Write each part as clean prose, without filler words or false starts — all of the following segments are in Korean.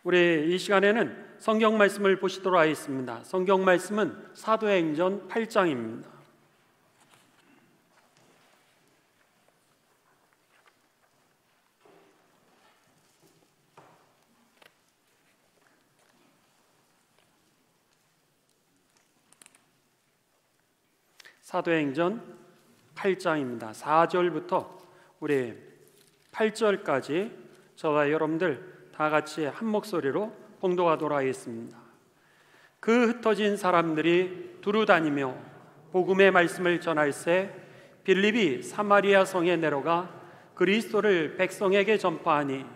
우리 이 시간에는 성경 말씀을 보시도록 하겠습니다. 성경 말씀은 사도행전 8장입니다. 사도행전 8장입니다. 4절부터 우리 8절까지 저와 여러분들 다 같이 한 목소리로 봉독하도록 하겠습니다. 그 흩어진 사람들이 두루 다니며 복음의 말씀을 전할새 빌립이 사마리아 성에 내려가 그리스도를 백성에게 전파하니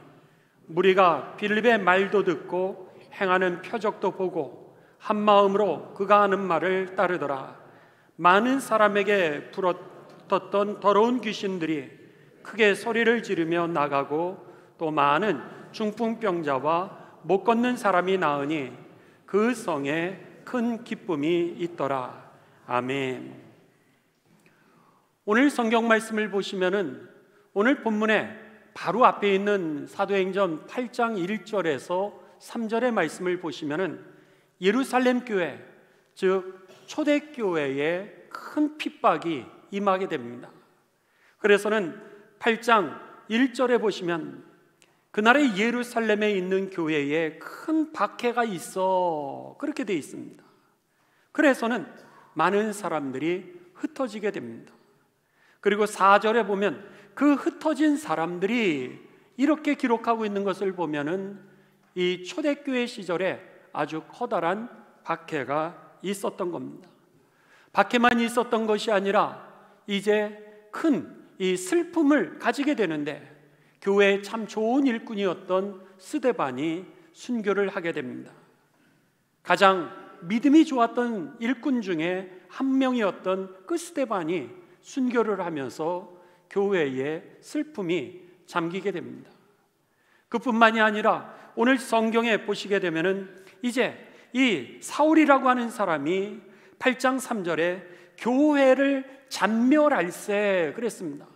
무리가 빌립의 말도 듣고 행하는 표적도 보고 한 마음으로 그가 하는 말을 따르더라. 많은 사람에게 불었던 더러운 귀신들이 크게 소리를 지르며 나가고 또 많은 중풍병자와 못 걷는 사람이 나으니 그 성에 큰 기쁨이 있더라. 아멘. 오늘 성경 말씀을 보시면은 오늘 본문에 바로 앞에 있는 사도행전 8장 1절에서 3절의 말씀을 보시면은 예루살렘 교회, 즉 초대교회에 큰 핍박이 임하게 됩니다. 그래서는 8장 1절에 보시면 그날의 예루살렘에 있는 교회에 큰 박해가 있어, 그렇게 되어 있습니다. 그래서는 많은 사람들이 흩어지게 됩니다. 그리고 4절에 보면 그 흩어진 사람들이 이렇게 기록하고 있는 것을 보면은 이 초대교회 시절에 아주 커다란 박해가 있었던 겁니다. 박해만 있었던 것이 아니라 이제 큰 이 슬픔을 가지게 되는데 교회의 참 좋은 일꾼이었던 스데반이 순교를 하게 됩니다. 가장 믿음이 좋았던 일꾼 중에 한 명이었던 그 스데반이 순교를 하면서 교회의 슬픔이 잠기게 됩니다. 그뿐만이 아니라 오늘 성경에 보시게 되면은 이제 이 사울이라고 하는 사람이 8장 3절에 교회를 잔멸할세 그랬습니다.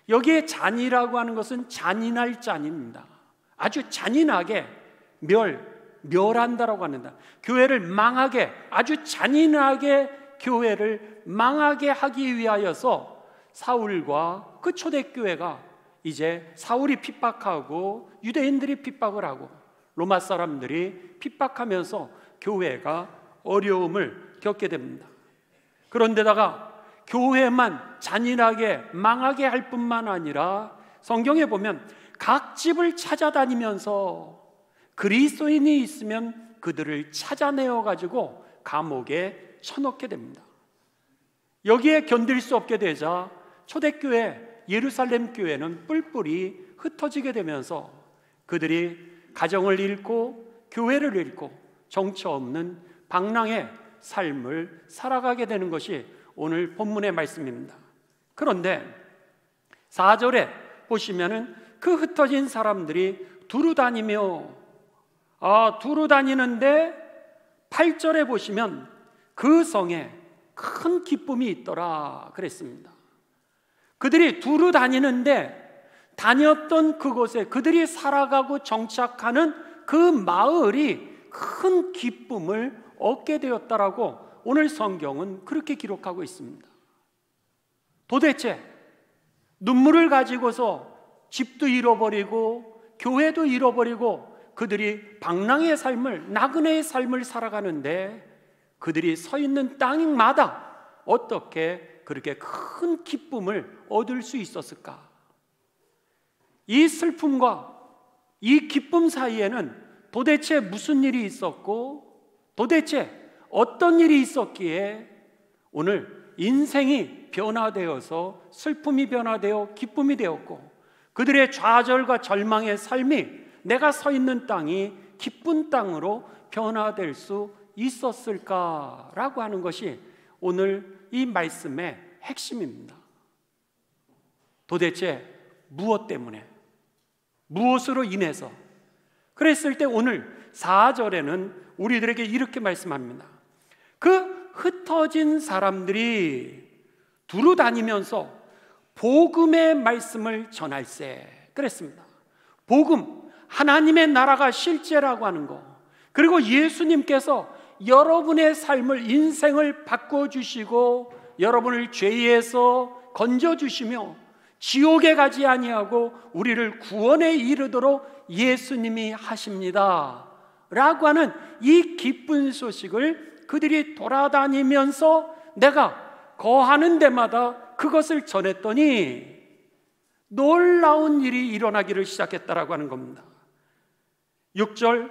여기에 잔이라고 하는 것은 잔인할 잔입니다. 아주 잔인하게 멸한다라고 합니다. 교회를 망하게, 아주 잔인하게 교회를 망하게 하기 위하여서 사울과 그 초대교회가 이제 사울이 핍박하고 유대인들이 핍박을 하고 로마 사람들이 핍박하면서 교회가 어려움을 겪게 됩니다. 그런데다가 교회만 잔인하게 망하게 할 뿐만 아니라 성경에 보면 각 집을 찾아다니면서 그리스도인이 있으면 그들을 찾아내어 가지고 감옥에 쳐넣게 됩니다. 여기에 견딜 수 없게 되자 초대교회 예루살렘 교회는 뿔뿔이 흩어지게 되면서 그들이 가정을 잃고 교회를 잃고 정처 없는 방랑의 삶을 살아가게 되는 것이 오늘 본문의 말씀입니다. 그런데 4절에 보시면은 그 흩어진 사람들이 두루 다니며 두루 다니는데 8절에 보시면 그 성에 큰 기쁨이 있더라 그랬습니다. 그들이 두루 다니는데 다녔던 그곳에 그들이 살아가고 정착하는 그 마을이 큰 기쁨을 얻게 되었다라고 오늘 성경은 그렇게 기록하고 있습니다. 도대체 눈물을 가지고서 집도 잃어버리고 교회도 잃어버리고 그들이 방랑의 삶을, 나그네의 삶을 살아가는데 그들이 서 있는 땅마다 어떻게 그렇게 큰 기쁨을 얻을 수 있었을까? 이 슬픔과 이 기쁨 사이에는 도대체 무슨 일이 있었고 도대체 어떤 일이 있었기에 오늘 인생이 변화되어서 슬픔이 변화되어 기쁨이 되었고 그들의 좌절과 절망의 삶이 내가 서 있는 땅이 기쁜 땅으로 변화될 수 있었을까라고 하는 것이 오늘 이 말씀의 핵심입니다. 도대체 무엇 때문에, 무엇으로 인해서? 그랬을 때 오늘 4절에는 우리들에게 이렇게 말씀합니다. 그 흩어진 사람들이 두루 다니면서 복음의 말씀을 전할세 그랬습니다. 복음, 하나님의 나라가 실제라고 하는 거, 그리고 예수님께서 여러분의 삶을, 인생을 바꿔주시고 여러분을 죄에서 건져주시며 지옥에 가지 아니하고 우리를 구원에 이르도록 예수님이 하십니다 라고 하는 이 기쁜 소식을 그들이 돌아다니면서 내가 거하는 데마다 그것을 전했더니 놀라운 일이 일어나기를 시작했다라고 하는 겁니다. 6절,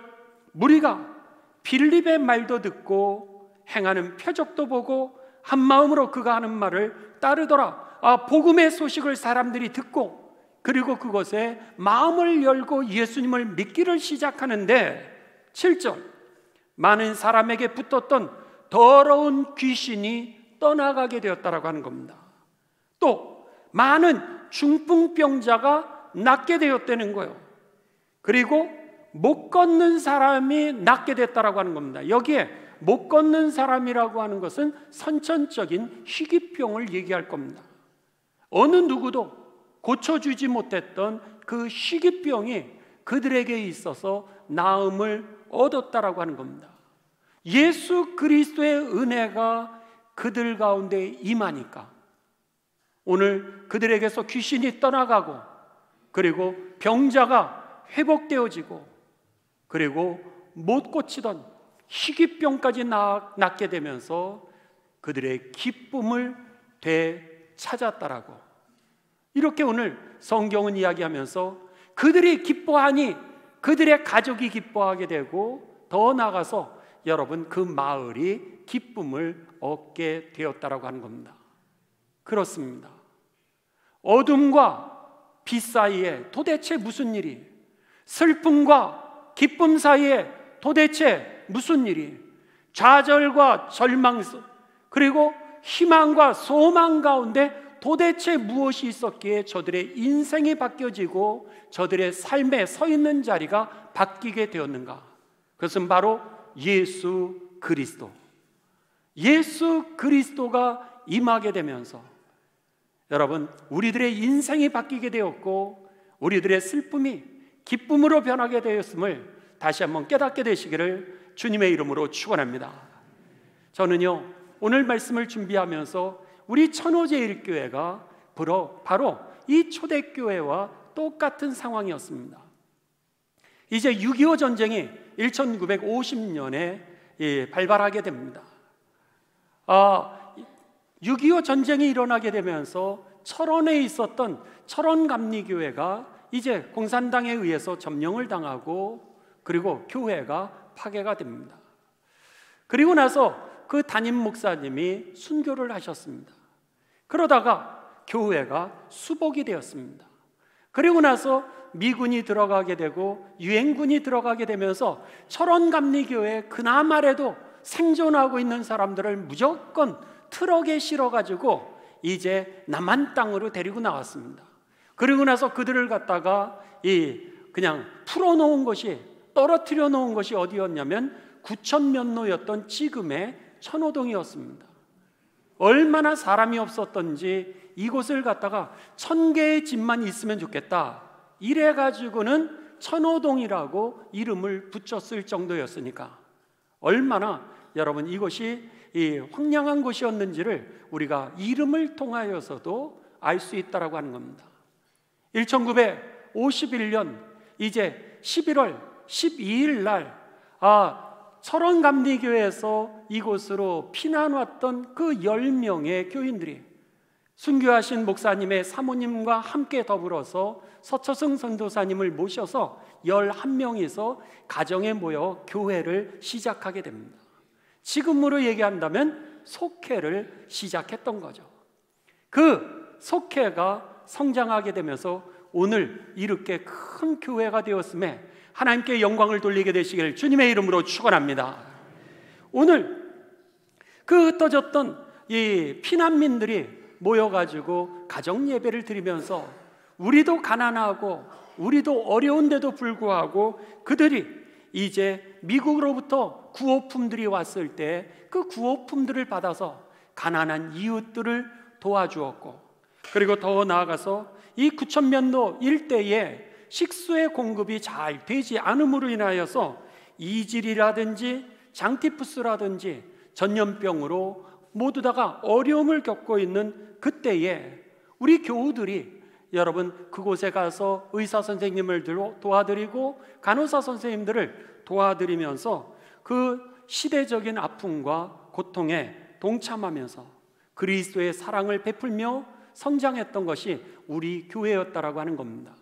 무리가 빌립의 말도 듣고 행하는 표적도 보고 한 마음으로 그가 하는 말을 따르더라. 복음의 소식을 사람들이 듣고 그리고 그것에 마음을 열고 예수님을 믿기를 시작하는데 7절, 많은 사람에게 붙었던 더러운 귀신이 떠나가게 되었다라고 하는 겁니다. 또 많은 중풍병자가 낫게 되었다는 거예요. 그리고 못 걷는 사람이 낫게 됐다라고 하는 겁니다. 여기에 못 걷는 사람이라고 하는 것은 선천적인 희귀병을 얘기할 겁니다. 어느 누구도 고쳐주지 못했던 그 희귀병이 그들에게 있어서 나음을 얻었다라고 하는 겁니다. 예수 그리스도의 은혜가 그들 가운데 임하니까 오늘 그들에게서 귀신이 떠나가고 그리고 병자가 회복되어지고 그리고 못 고치던 희귀병까지 낫게 되면서 그들의 기쁨을 되찾았다라고, 이렇게 오늘 성경은 이야기하면서 그들이 기뻐하니 그들의 가족이 기뻐하게 되고 더 나아가서 여러분 그 마을이 기쁨을 얻게 되었다라고 하는 겁니다. 그렇습니다. 어둠과 빛 사이에 도대체 무슨 일이, 슬픔과 기쁨 사이에 도대체 무슨 일이, 좌절과 절망 그리고 희망과 소망 가운데 도대체 무엇이 있었기에 저들의 인생이 바뀌어지고 저들의 삶에 서 있는 자리가 바뀌게 되었는가? 그것은 바로 예수 그리스도, 예수 그리스도가 임하게 되면서 여러분 우리들의 인생이 바뀌게 되었고 우리들의 슬픔이 기쁨으로 변하게 되었음을 다시 한번 깨닫게 되시기를 주님의 이름으로 축원합니다. 저는요 오늘 말씀을 준비하면서 우리 천호제일교회가 바로 이 초대교회와 똑같은 상황이었습니다. 이제 6.25 전쟁이 1950년에 발발하게 됩니다. 6.25 전쟁이 일어나게 되면서 철원에 있었던 철원감리교회가 이제 공산당에 의해서 점령을 당하고 그리고 교회가 파괴가 됩니다. 그리고 나서 그 담임 목사님이 순교를 하셨습니다. 그러다가 교회가 수복이 되었습니다. 그리고 나서 미군이 들어가게 되고 유엔군이 들어가게 되면서 철원감리교회 그나마래도 생존하고 있는 사람들을 무조건 트럭에 실어가지고 이제 남한 땅으로 데리고 나왔습니다. 그리고 나서 그들을 갖다가 그냥 풀어놓은 것이, 떨어뜨려 놓은 것이 어디였냐면 구천면로였던 지금의 천호동이었습니다. 얼마나 사람이 없었던지 이곳을 갖다가 1000개의 집만 있으면 좋겠다 이래가지고는 천호동이라고 이름을 붙였을 정도였으니까 얼마나 여러분 이것이 황량한 곳이었는지를 우리가 이름을 통하여서도 알 수 있다라고 하는 겁니다. 1951년 이제 11월 12일 날 철원감리교회에서 이곳으로 피난 왔던 그 10명의 교인들이 순교하신 목사님의 사모님과 함께 더불어서 서처승 선도사님을 모셔서 11명이서 가정에 모여 교회를 시작하게 됩니다. 지금으로 얘기한다면 속회를 시작했던 거죠. 그 속회가 성장하게 되면서 오늘 이렇게 큰 교회가 되었음에 하나님께 영광을 돌리게 되시기를 주님의 이름으로 축원합니다. 오늘 그 흩어졌던 이 피난민들이 모여가지고 가정 예배를 드리면서 우리도 가난하고 우리도 어려운데도 불구하고 그들이 이제 미국으로부터 구호품들이 왔을 때 그 구호품들을 받아서 가난한 이웃들을 도와주었고 그리고 더 나아가서 이 구천면로 일대에 식수의 공급이 잘 되지 않음으로 인하여서 이질이라든지 장티푸스라든지 전염병으로 모두 다가 어려움을 겪고 있는 그때에 우리 교우들이 여러분 그곳에 가서 의사 선생님을 도와드리고 간호사 선생님들을 도와드리면서 그 시대적인 아픔과 고통에 동참하면서 그리스도의 사랑을 베풀며 성장했던 것이 우리 교회였다라고 하는 겁니다.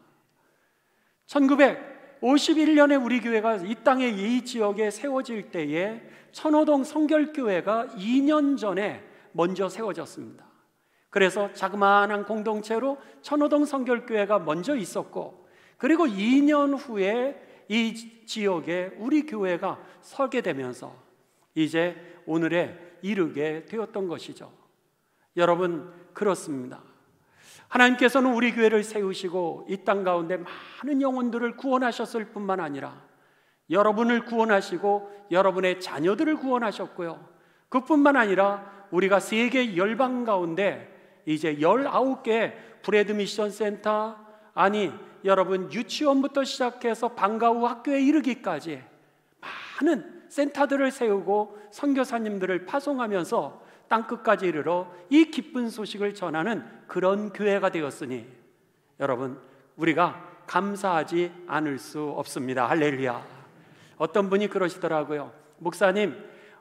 1951년에 우리 교회가 이 땅에 이 지역에 세워질 때에 천호동 성결교회가 2년 전에 먼저 세워졌습니다. 그래서 자그마한 공동체로 천호동 성결교회가 먼저 있었고, 그리고 2년 후에 이 지역에 우리 교회가 서게 되면서 이제 오늘에 이르게 되었던 것이죠. 여러분, 그렇습니다. 하나님께서는 우리 교회를 세우시고 이 땅 가운데 많은 영혼들을 구원하셨을 뿐만 아니라 여러분을 구원하시고 여러분의 자녀들을 구원하셨고요, 그뿐만 아니라 우리가 세계 열방 가운데 이제 19개 브레드 미션 센터, 아니 여러분 유치원부터 시작해서 방과 후 학교에 이르기까지 많은 센터들을 세우고 선교사님들을 파송하면서 땅끝까지 이르러 이 기쁜 소식을 전하는 그런 교회가 되었으니 여러분, 우리가 감사하지 않을 수 없습니다. 할렐루야. 어떤 분이 그러시더라고요. 목사님,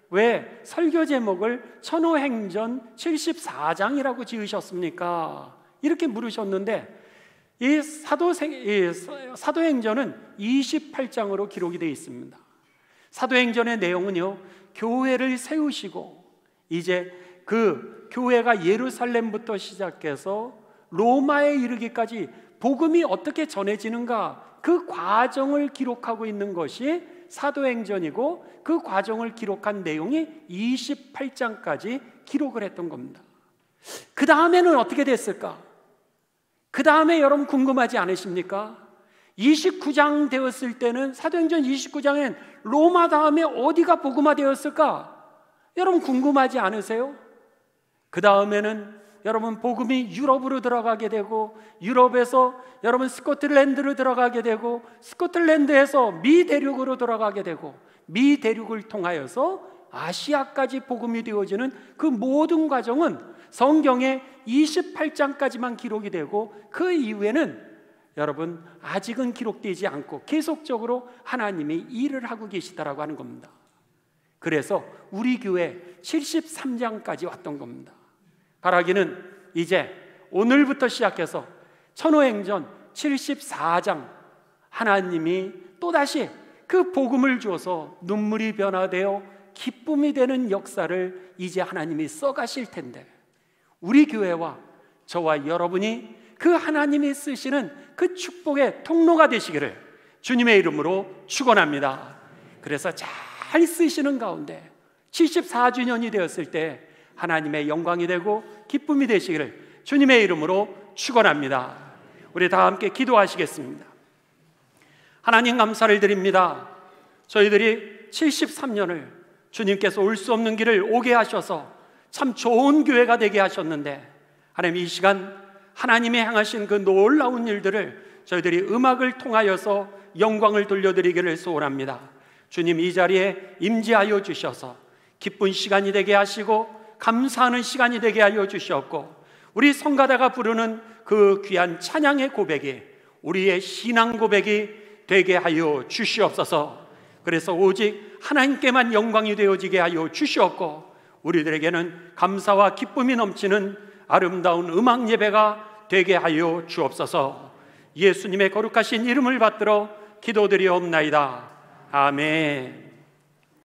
왜 설교 제목을 천호행전 74장이라고 지으셨습니까? 이렇게 물으셨는데, 이 사도행전은 28장으로 기록이 되어 있습니다. 사도행전의 내용은요, 교회를 세우시고 이제 그 교회가 예루살렘부터 시작해서 로마에 이르기까지 복음이 어떻게 전해지는가, 그 과정을 기록하고 있는 것이 사도행전이고, 그 과정을 기록한 내용이 28장까지 기록을 했던 겁니다. 그 다음에는 어떻게 됐을까? 그 다음에 여러분 궁금하지 않으십니까? 29장 되었을 때는, 사도행전 29장엔 로마 다음에 어디가 복음화 되었을까? 여러분 궁금하지 않으세요? 그 다음에는 여러분 복음이 유럽으로 들어가게 되고, 유럽에서 여러분 스코틀랜드로 들어가게 되고, 스코틀랜드에서 미 대륙으로 들어가게 되고, 미 대륙을 통하여서 아시아까지 복음이 되어지는 그 모든 과정은 성경의 28장까지만 기록이 되고, 그 이후에는 여러분 아직은 기록되지 않고 계속적으로 하나님이 일을 하고 계시다라고 하는 겁니다. 그래서 우리 교회 73장까지 왔던 겁니다. 바라기는 이제 오늘부터 시작해서 천호행전 74장, 하나님이 또다시 그 복음을 주어서 눈물이 변화되어 기쁨이 되는 역사를 이제 하나님이 써가실 텐데, 우리 교회와 저와 여러분이 그 하나님이 쓰시는 그 축복의 통로가 되시기를 주님의 이름으로 축원합니다. 그래서 잘 쓰시는 가운데 74주년이 되었을 때 하나님의 영광이 되고 기쁨이 되시기를 주님의 이름으로 축원합니다. 우리 다 함께 기도하시겠습니다. 하나님, 감사를 드립니다. 저희들이 73년을 주님께서 올 수 없는 길을 오게 하셔서 참 좋은 교회가 되게 하셨는데, 하나님, 이 시간 하나님이 행하신 그 놀라운 일들을 저희들이 음악을 통하여서 영광을 돌려드리기를 소원합니다. 주님, 이 자리에 임재하여 주셔서 기쁜 시간이 되게 하시고 감사하는 시간이 되게 하여 주셨고, 우리 성가대가 부르는 그 귀한 찬양의 고백이 우리의 신앙 고백이 되게 하여 주시옵소서. 그래서 오직 하나님께만 영광이 되어지게 하여 주시옵고, 우리들에게는 감사와 기쁨이 넘치는 아름다운 음악 예배가 되게 하여 주옵소서. 예수님의 거룩하신 이름을 받들어 기도드리옵나이다. 아멘.